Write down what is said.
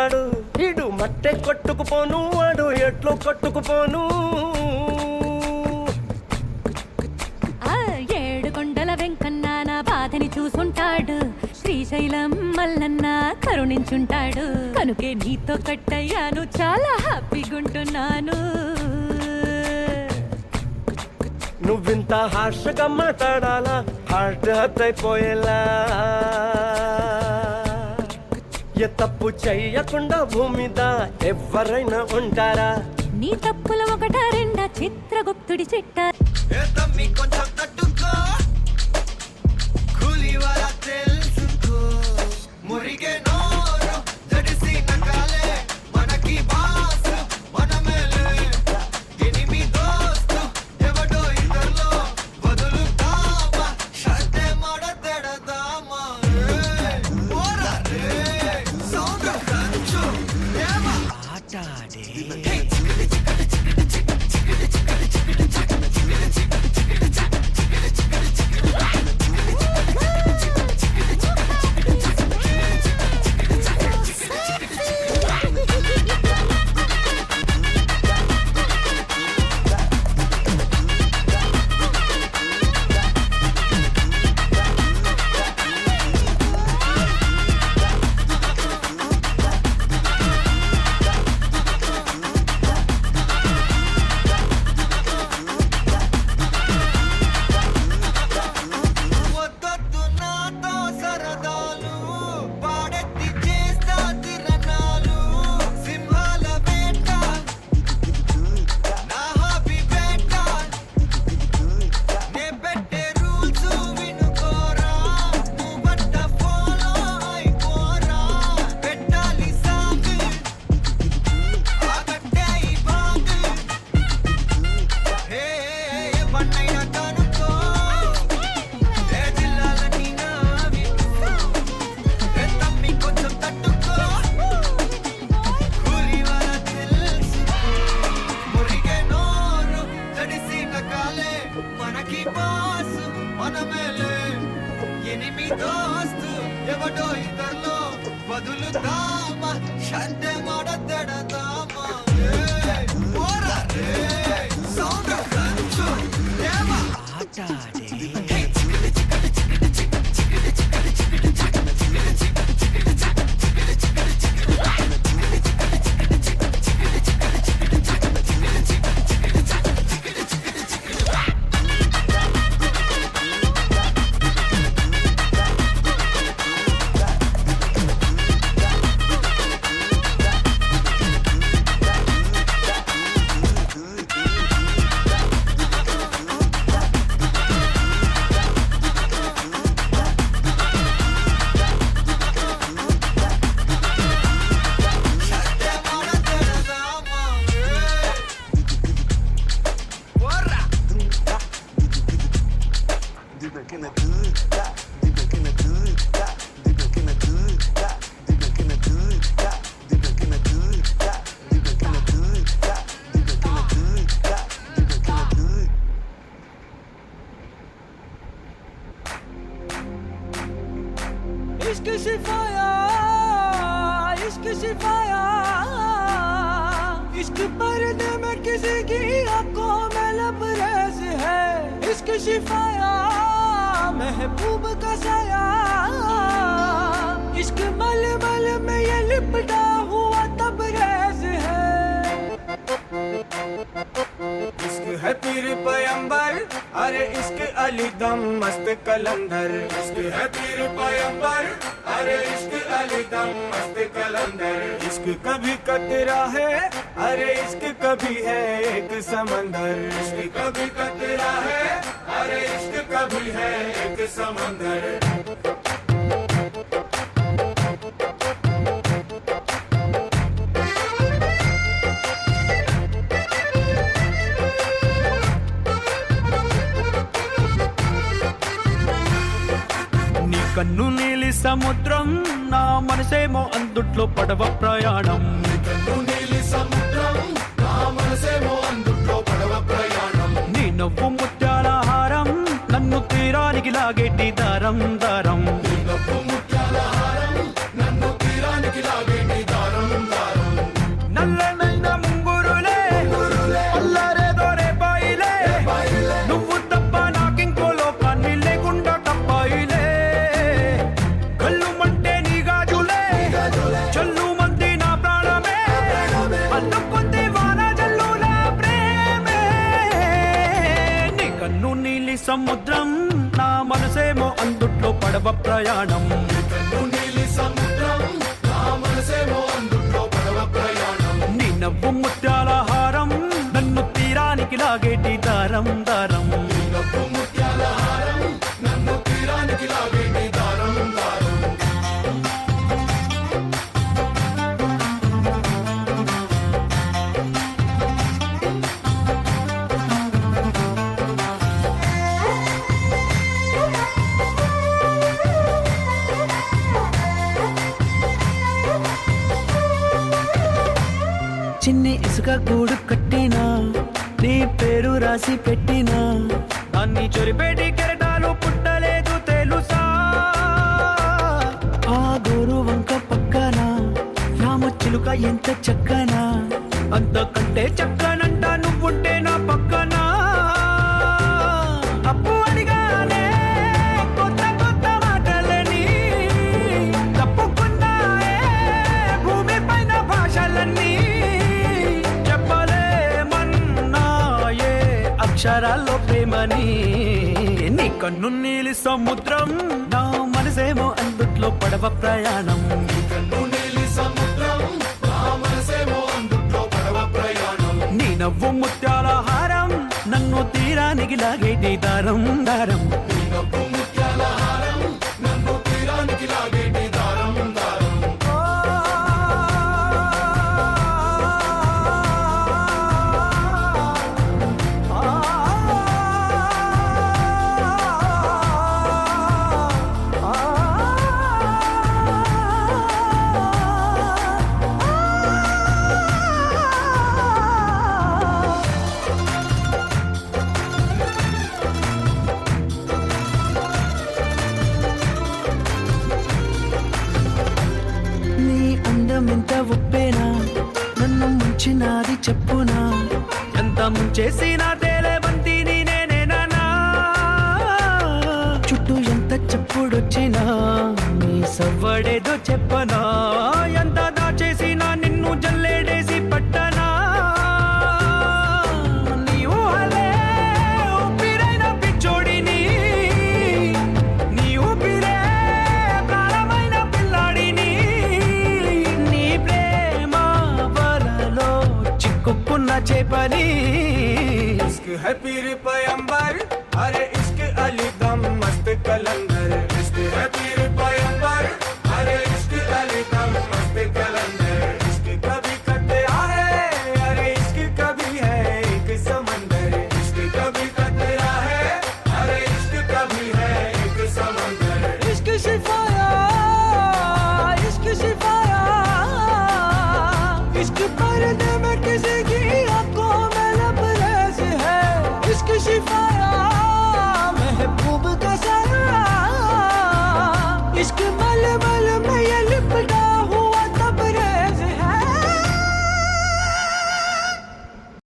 ఉంటాడు. ఇడు మట్టె కొట్టుకుపోను, వాడు ఎట్లో కొట్టుకుపోను. ఏడు కొండల వెంకన్న నా బాధని చూసుంటాడు. శ్రీశైలం మల్లన్న కరుణించుంటాడు. కనుకే నీతో కట్టయ్యాను, చాలా హ్యాపీగుంటున్నాను. నువ్వింత హార్ష్గా మాట్లాడాలా, హార్ట్ హర్ట్ అయిపోయేలా. ఏ తప్పు చెయ్యకుండా భూమిద ఎవరైనా ఉంటారా? నీ తప్పుల ఒకటా రెండా, చిత్రగుప్తుడి చిట్ట. కొంచెం తట్టుకో, కూలివాల తెలుసుకో. మురిగే నోరు జడిసి నగాలే, మనకి బాసు మనమేలే. ఎనిమి దోస్తు ఎవడో ఇద్దర్లో వదులుతామా, షట్టే మడతెడదామా. ఓరా రే సౌండ్ కంచు ఏమా ఆటాడే. మనకి బాసు మనమేలే. ఎనిమి దోస్తు ఎవడో ఇద్దర్లో వదులుతామా, షట్టే మడతెడదామా. ఓరా రే సౌండ్ కంచు ఏమా ఆటాడే. इश्क सिफाया, इश्क सिफाया, इश्क पर्दे में किसी की आंखों में लबरेज है. इश्क सिफाया, महबूब का साया. इश्क मलमल में ये लिपटा हुआ तबरेज है. इश्क है पीर पैगंबर, अरे इश्क अली दम मस्त कलंदर. इश्क है पीर पैगंबर, अरे इश्क अली दम मस्त कलंदर. इश्क कभी कतरा है, अरे इश्क कभी है एक समंदर. इश्क कभी कतरा है, अरे इश्क कभी है एक समंदर. కన్ను నీలి సముద్రం, నా మనసేమో అందుట్లో పడవ ప్రయాణం. నీ నవ్వు ముత్యాల హారం, నన్ను తీరానికి లాగేటి దారం దారం. సముద్రం నా మనసేమో అందుట్లో పడవ ప్రయాణం నీలి సముద్రం నా మనసేమో అందుట్లో పడవ ప్రయాణం నీ నవ్వు ముత్యాల హారం నన్ను తీరానికి లాగేటి దారం దారం నవ్వు ముత్యాల హారం నన్ను తీరానికి లాగేటి దారం దారం చిన్ని ఇసుక గూడు కట్టినా నీ పేరు రాసి పెట్టినా దాన్ని చొరిపేటి కెరటాలు పుట్టలేదు తెలుసా ఆ గోరు వంక పక్కన రామచిలుక ఎంత చక్కనా అంతకంటే చక్కనంట నువ్వుంటే నా పక్కన అప్పు అడిగానే కొత్త కొత్త మాటలని తప్పుకున్నాయే భూమి పైన భాషలన్నీ చెప్పలేమన్నాయే అక్షరాల్లో ప్రేమని నీ కన్ను నీలి సముద్రం నా మనసేమో అందుట్లో పడవ ప్రయాణం నీలి సముద్రం నా మనసేమో అందుట్లో పడవ ప్రయాణం నీ నవ్వు ముత్యాల హారం నన్ను తీరానికి లాగేటి దారం దారం నవ్వు ముత్యాల హారం నన్ను తీరానికి లాగేటి దారం దారం నీ అందమెంత ఉప్పేనా నన్ను ముంచినాది చెప్పునా ఎంత ముంచేసినా తేలేవంతి నేనేనా చుట్టూ ఎంత చెప్పుడొచ్చినా నీ సవ్వడేదో చెప్పనా ఎంత దాచేసినా నిన్ను జల్లేడేసి పట్టనా నీ ఊహలే ఊపిరైన పిచ్చోడిని నీ ఊపిరే ప్రాణమైన పిల్లాడిని నీ ప్రేమ వలలో చిక్కుకున్న చేపని इश्क है पीर पैंबर अरे इश्क अली दम मस्त कलंदर